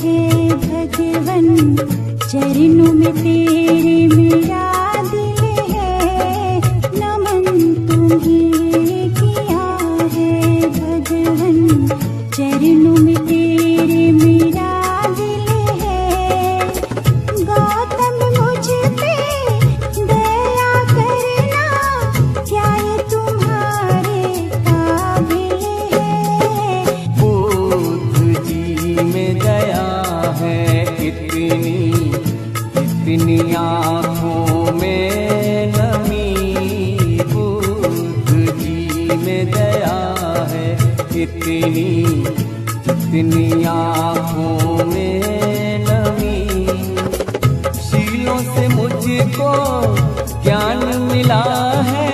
है भगवन, चरणों में तेरे मेरा दिल है। नमन तुम्हें किया है भगवन, चरणों में तेरे मेरा दिल है। गौतम मुझ पे दया करना, क्या ये तुम्हारे काबिल है। बुद्ध जी में दया है इतनी, इतनी आँखों में नमी। बुद्ध जी में दया है इतनी, इतनी आँखों में नमी। शीलों से मुझको ज्ञान मिला है,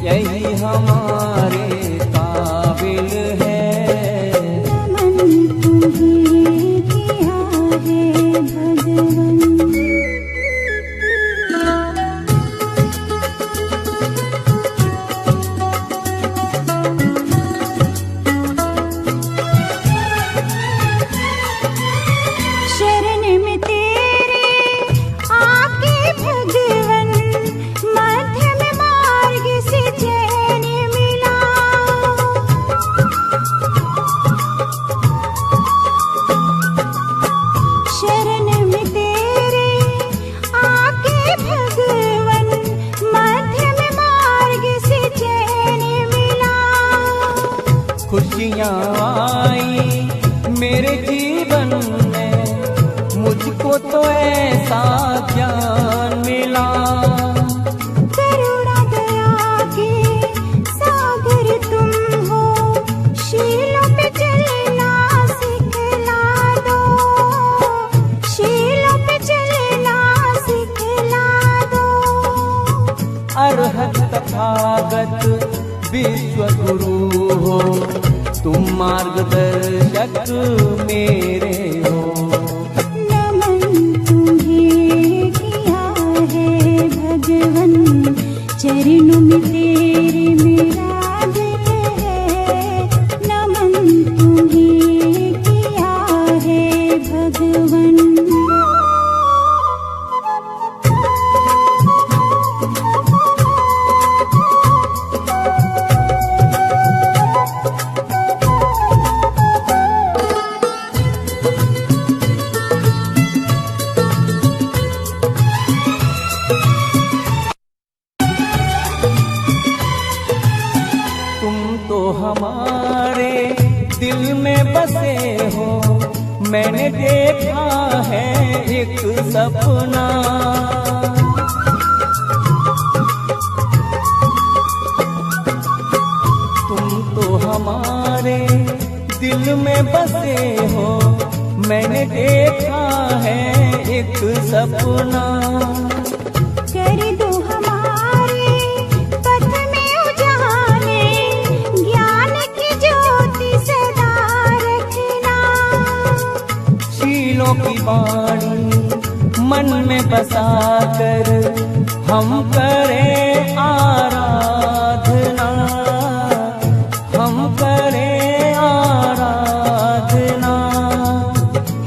यही हमारे काबिल है। नमन तुम्हें किया है भगवन। शरण में तेरे आके भगवन, मध्यम मार्ग से चैन मिला। शरण में तेरे आके भगवन, मध्यम मार्ग से चैन मिला। खुशियाँ आई मेरे जीवन में, मुझको तो ऐसा ज्ञान मिला। करुणा दया के सागर तुम हो, शीलों पे चलना सिखला दो। शीलों पे चलना सिखला दो। अरहत तथागत विश्व गुरु हो, तुम मार्गदर्शक मेरे हो। नमन तुम्हें किया है भगवन, चरणों में तेरे मेरा दिल है। नमन तुम्हें किया है भगवन। तुम तो हमारे दिल में बसे हो, मैंने देखा है एक सपना। तुम तो हमारे दिल में बसे हो, मैंने देखा है एक सपना। कर दो हमारे पथ में उजाले, ज्ञान की ज्योति सदा रखना। शीलों की वाणी मन में बसा कर, हम करें आराधना। हम करें आराधना।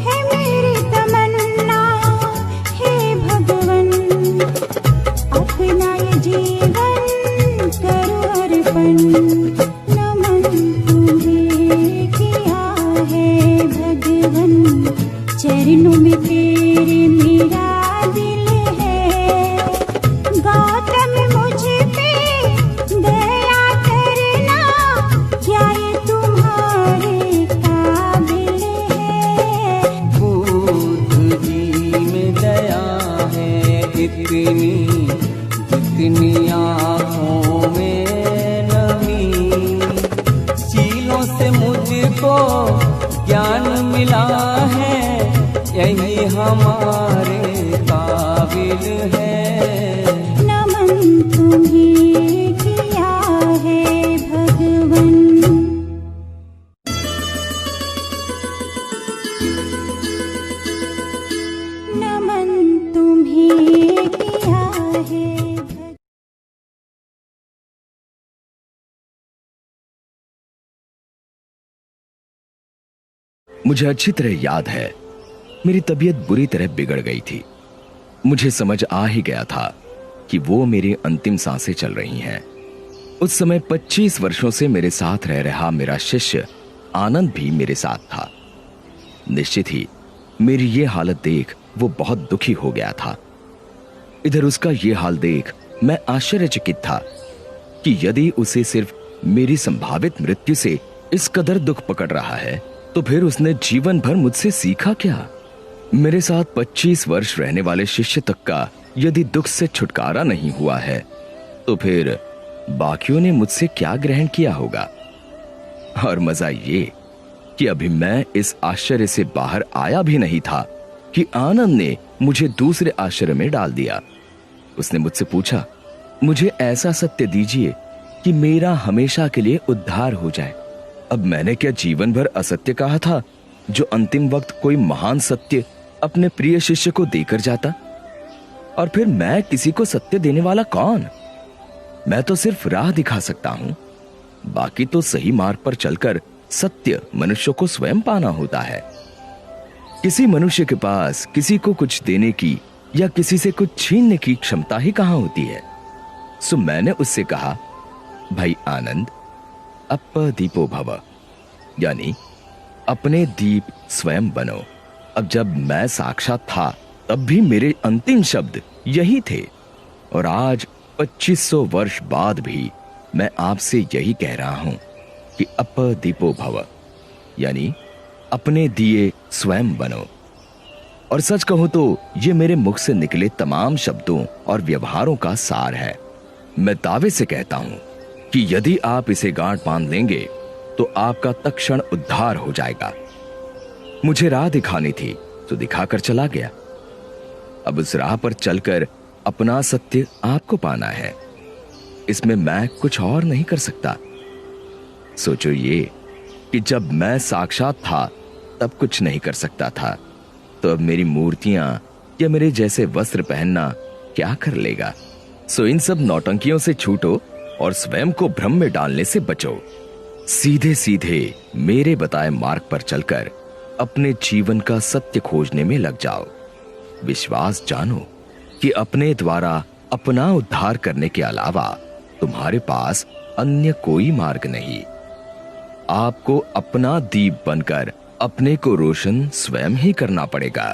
है मेरी तमन्ना हे भगवन, अपना ये जीवन करो अर्पण। नमन तुम्हें किया है भगवन, चरणों में तेरे मेरा दिल है। गौतम मुझ पे दया करना, क्या ये तुम्हारे काबिल है। बुद्ध जी में दया है इतनी, इतनी आँखों में नमी। शीलों से मुझको ज्ञान मिला है, यही हमारे काबिल है। नमन तुम्हें किया है भगवन। नमन तुम्हें किया है भगवन। मुझे अच्छी तरह याद है मेरी तबीयत बुरी तरह बिगड़ गई थी। मुझे समझ आ ही गया था कि वो मेरी अंतिम सांसें चल रही हैं। उस समय 25 वर्षों से मेरे साथ रह रहा मेरा शिष्य आनंद भी मेरे साथ था। निश्चित ही मेरी ये हालत देख वो बहुत दुखी हो गया था। इधर उसका ये हाल देख मैं आश्चर्यचकित था कि यदि उसे सिर्फ मेरी संभावित मृत्यु से इस कदर दुख पकड़ रहा है तो फिर उसने जीवन भर मुझसे सीखा क्या। मेरे साथ 25 वर्ष रहने वाले शिष्य तक का यदि दुख से छुटकारा नहीं हुआ है तो फिर बाकियों ने मुझसे क्या ग्रहण किया होगा। और मजा ये कि अभी मैं इस आश्चर्य से बाहर आया भी नहीं था कि आनंद ने मुझे दूसरे आश्चर्य में डाल दिया। उसने मुझसे पूछा, मुझे ऐसा सत्य दीजिए कि मेरा हमेशा के लिए उद्धार हो जाए। अब मैंने क्या जीवन भर असत्य कहा था जो अंतिम वक्त कोई महान सत्य अपने प्रिय शिष्य को देकर जाता। और फिर मैं किसी को सत्य देने वाला कौन? मैं तो सिर्फ राह दिखा सकता हूं, बाकी तो सही मार्ग पर चलकर सत्य मनुष्य को स्वयं पाना होता है। किसी मनुष्य के पास किसी को कुछ देने की या किसी से कुछ छीनने की क्षमता ही कहां होती है। सो मैंने उससे कहा, भाई आनंद, अपदीपो भव, यानी अपने दीप स्वयं बनो। अब जब मैं साक्षात था तब भी मेरे अंतिम शब्द यही थे और आज 2500 वर्ष बाद भी मैं आपसे यही कह रहा हूं कि अपदीपो भव, यानी अपने दिए स्वयं बनो। और सच कहूं तो ये मेरे मुख से निकले तमाम शब्दों और व्यवहारों का सार है। मैं दावे से कहता हूं कि यदि आप इसे गांठ बांध लेंगे तो आपका तत्क्षण उद्धार हो जाएगा। मुझे राह दिखानी थी तो दिखाकर चला गया। अब उस राह पर चलकर अपना सत्य आपको पाना है, इसमें मैं कुछ और नहीं कर सकता। सोचो ये कि जब मैं साक्षात था तब कुछ नहीं कर सकता था, तो अब मेरी मूर्तियां या मेरे जैसे वस्त्र पहनना क्या कर लेगा। सो इन सब नौटंकियों से छूटो और स्वयं को भ्रम में डालने से बचो। सीधे सीधे मेरे बताए मार्ग पर चलकर अपने जीवन का सत्य खोजने में लग जाओ। विश्वास जानो कि अपने द्वारा अपना उद्धार करने के अलावा तुम्हारे पास अन्य कोई मार्ग नहीं। आपको अपना दीप बनकर अपने को रोशन स्वयं ही करना पड़ेगा।